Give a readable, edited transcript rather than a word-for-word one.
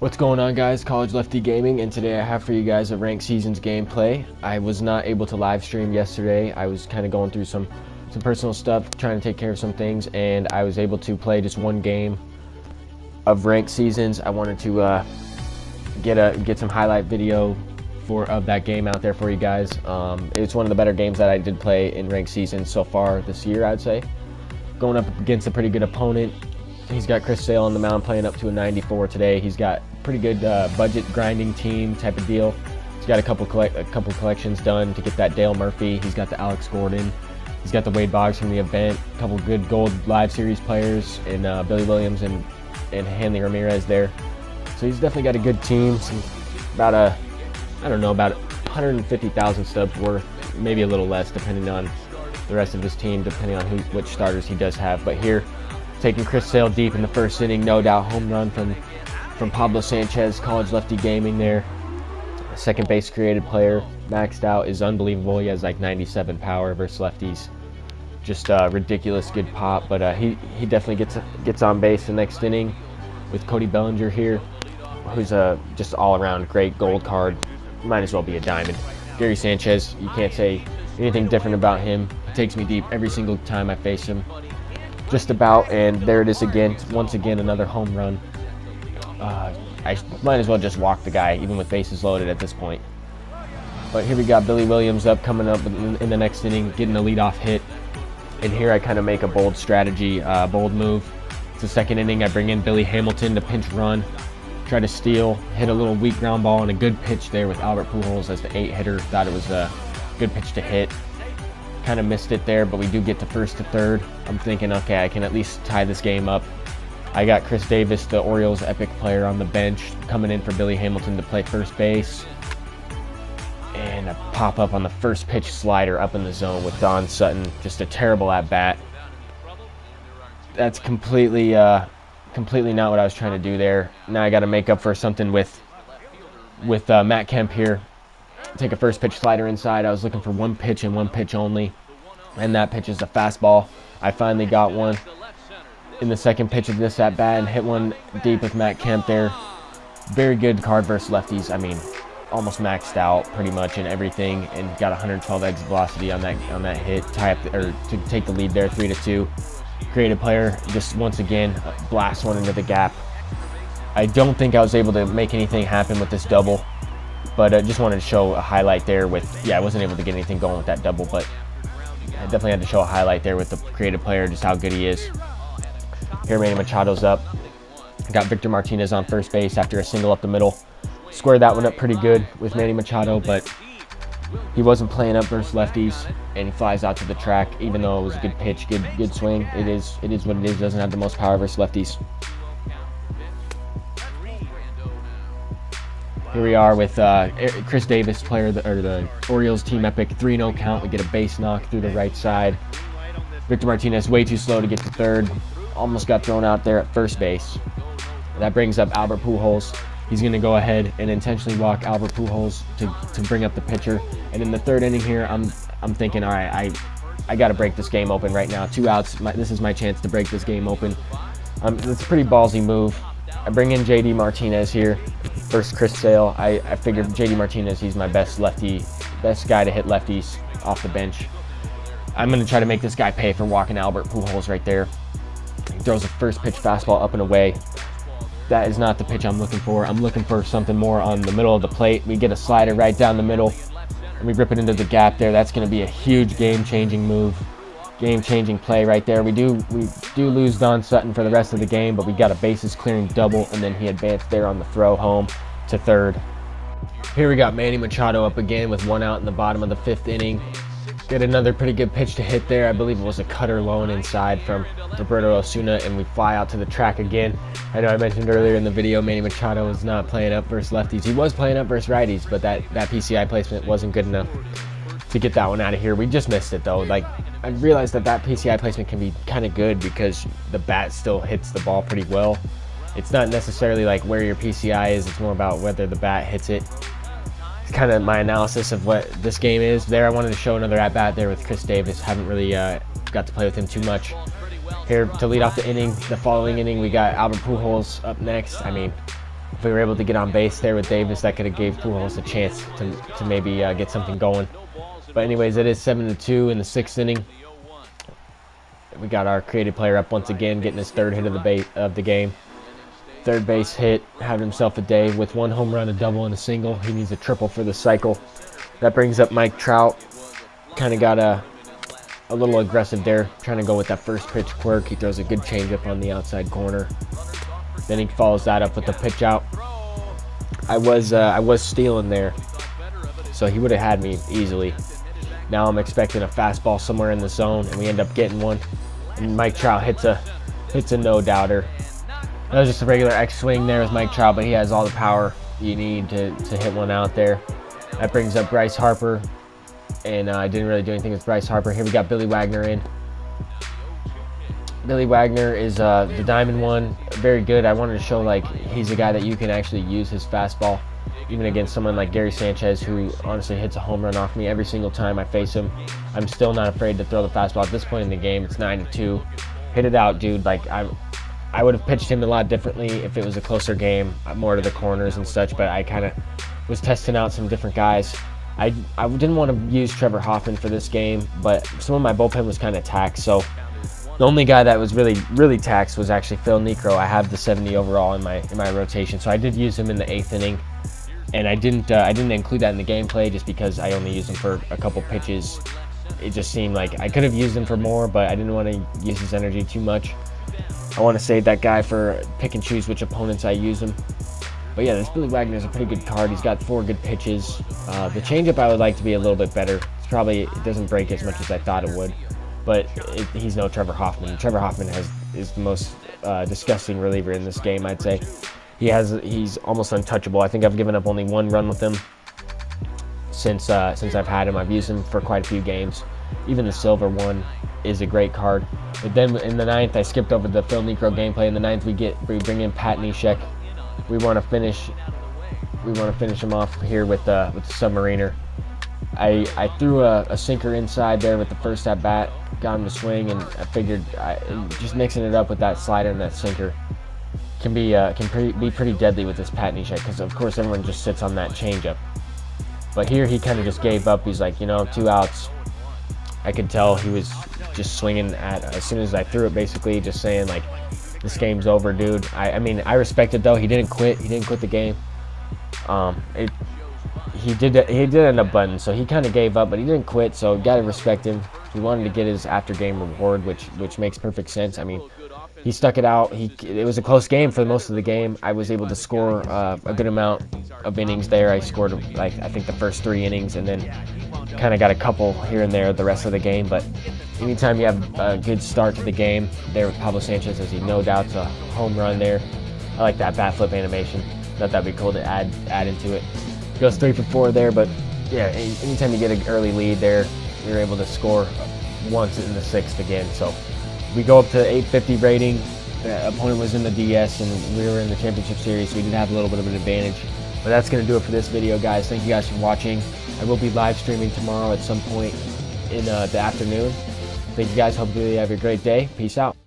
What's going on, guys? College Lefty Gaming, and today I have for you guys a ranked seasons gameplay. I was not able to live stream yesterday. I was kind of going through some personal stuff, trying to take care of some things, and I was able to play just one game of ranked seasons. I wanted to get some highlight video of that game out there for you guys. It's one of the better games that I did play in ranked seasons so far this year, I'd say. Going up against a pretty good opponent. He's got Chris Sale on the mound playing up to a 94 today. He's got pretty good budget grinding team type of deal. He's got a couple collections done to get that Dale Murphy. He's got the Alex Gordon. He's got the Wade Boggs from the event. A couple good gold live series players in Billy Williams and Hanley Ramirez there. So he's definitely got a good team. About 150,000 stubs worth, maybe a little less depending on the rest of his team, depending on which starters he does have. But here, taking Chris Sale deep in the first inning, no doubt home run from Pablo Sanchez, College Lefty Gaming there. Second base created player, maxed out, is unbelievable. He has like 97 power versus lefties. Just ridiculous good pop, but he definitely gets on base the next inning with Cody Bellinger here, who's just all around great gold card. Might as well be a diamond. Gary Sanchez, you can't say anything different about him. He takes me deep every single time I face him. Just about, and there it is again. Once again, another home run. I might as well just walk the guy, even with bases loaded at this point. But here we got Billy Williams coming up in the next inning, getting a leadoff hit. And here I kind of make a bold strategy, bold move. It's the second inning. I bring in Billy Hamilton to pinch run, try to steal, hit a little weak ground ball, and a good pitch there with Albert Pujols as the 8-hitter. Thought it was a good pitch to hit. Kind of missed it there, but we do get to first to third. I'm thinking, okay, I can at least tie this game up. I got Chris Davis, the Orioles epic player, on the bench, coming in for Billy Hamilton to play first base. And a pop-up on the first pitch slider up in the zone with Don Sutton. Just a terrible at-bat. That's completely not what I was trying to do there. Now I got to make up for something with Matt Kemp here. Take a first pitch slider inside. I was looking for one pitch and one pitch only, and that pitch is a fastball. I finally got one in the second pitch of this at bat and hit one deep with Matt Kemp there. Very good card versus lefties. I mean, almost maxed out pretty much in everything, and got 112 exit velocity on that hit, to take the lead there, 3-2. Creative player, just once again blast one into the gap. I don't think I was able to make anything happen with this double. But I just wanted to show a highlight there I wasn't able to get anything going with that double, but I definitely had to show a highlight there with the creative player, just how good he is. Here, Manny Machado's up. Got Victor Martinez on first base after a single up the middle. Squared that one up pretty good with Manny Machado, but he wasn't playing up versus lefties, and he flies out to the track, even though it was a good pitch, good swing. It is what it is. Doesn't have the most power versus lefties. Here we are with Chris Davis, the Orioles team epic 3-0 count. We get a base knock through the right side. Victor Martinez way too slow to get to third. Almost got thrown out there at first base. That brings up Albert Pujols. He's going to go ahead and intentionally walk Albert Pujols to bring up the pitcher. And in the third inning here, I'm thinking, all right, I got to break this game open right now. 2 outs. This is my chance to break this game open. It's a pretty ballsy move. I bring in JD Martinez here versus Chris Sale. I figured JD Martinez, he's my best guy to hit lefties off the bench. I'm going to try to make this guy pay for walking Albert Pujols right there. He throws a first pitch fastball up and away. That is not the pitch I'm looking for. I'm looking for something more on the middle of the plate. We get a slider right down the middle, and we rip it into the gap there. That's going to be a huge game-changing move. Game-changing play right there. We do lose Don Sutton for the rest of the game, but we got a bases clearing double, and then he advanced there on the throw home to third. Here we got Manny Machado up again with 1 out in the bottom of the 5th inning. Get another pretty good pitch to hit there. I believe it was a cutter low and inside from Roberto Osuna, and we fly out to the track again. I know I mentioned earlier in the video Manny Machado was not playing up versus lefties. He was playing up versus righties, but that PCI placement wasn't good enough to get that one out of here. We just missed it though. Like, I realized that PCI placement can be kind of good because the bat still hits the ball pretty well. It's not necessarily like where your PCI is, it's more about whether the bat hits it. It's kind of my analysis of what this game is. There, I wanted to show another at-bat there with Chris Davis. Haven't really got to play with him too much. Here to lead off the inning, the following inning, we got Albert Pujols up next. I mean, If we were able to get on base there with Davis, that could have gave Pujols a chance to maybe get something going. But anyways, it is 7-2 in the 6th inning. We got our creative player up once again, getting his 3rd hit of the game. 3rd base hit, having himself a day with 1 home run, a double, and a single. He needs a triple for the cycle. That brings up Mike Trout. Kind of got a little aggressive there, trying to go with that first pitch quirk. He throws a good changeup on the outside corner. Then he follows that up with the pitch out. I was stealing there, so he would have had me easily. Now I'm expecting a fastball somewhere in the zone, and we end up getting one. And Mike Trout hits a no-doubter. That was just a regular X-swing there with Mike Trout, but he has all the power you need to hit one out there. That brings up Bryce Harper, and I didn't really do anything with Bryce Harper. Here we got Billy Wagner in. Billy Wagner is the diamond one, very good. I wanted to show like he's a guy that you can actually use his fastball, even against someone like Gary Sanchez, who honestly hits a home run off me every single time I face him. I'm still not afraid to throw the fastball. At this point in the game, it's 9-2. Hit it out, dude. Like I would have pitched him a lot differently if it was a closer game, more to the corners and such, but I kind of was testing out some different guys. I didn't want to use Trevor Hoffman for this game, but some of my bullpen was kind of taxed, so the only guy that was really taxed was actually Phil Niekro. I have the 70 overall in my rotation, so I did use him in the 8th inning, and I didn't include that in the gameplay just because I only used him for a couple pitches. It just seemed like I could have used him for more, but I didn't want to use his energy too much. I want to save that guy for pick and choose which opponents I use him. But yeah, this Billy Wagner is a pretty good card. He's got 4 good pitches. The changeup I would like to be a little bit better. It doesn't break as much as I thought it would, but he's no Trevor Hoffman. Trevor Hoffman is the most disgusting reliever in this game, I'd say. He's almost untouchable. I think I've given up only 1 run with him since I've had him. I've used him for quite a few games. Even the silver one is a great card. But then in the 9th, I skipped over the Phil Niekro gameplay. In the 9th, we bring in Pat Neshek. We want to finish him off here with the Submariner. I threw a sinker inside there with the first at bat, got him to swing, and I figured just mixing it up with that slider and that sinker can be pretty deadly with this Pat Neshek, because of course everyone just sits on that changeup. But here he kind of just gave up. He's like, 2 outs. I could tell he was just swinging as soon as I threw it, basically just saying like, this game's over, dude. I mean, I respect it though. He didn't quit. He didn't quit the game. He did end up bunting, so he kind of gave up, but he didn't quit. So gotta respect him. He wanted to get his after-game reward, which makes perfect sense. I mean, he stuck it out. It was a close game for most of the game. I was able to score a good amount of innings there. I scored like I think the first 3 innings, and then kind of got a couple here and there the rest of the game. But anytime you have a good start to the game there with Pablo Sanchez, as he no doubt's a home run there. I like that bat flip animation. Thought that'd be cool to add into it. Goes 3 for 4 there, but yeah, anytime you get an early lead there, you're able to score once in the 6th again. So we go up to 850 rating. The opponent was in the DS and we were in the championship series, so we did have a little bit of an advantage. But that's going to do it for this video, guys. Thank you guys for watching. I will be live streaming tomorrow at some point in the afternoon. Thank you guys. Hope you have a great day. Peace out.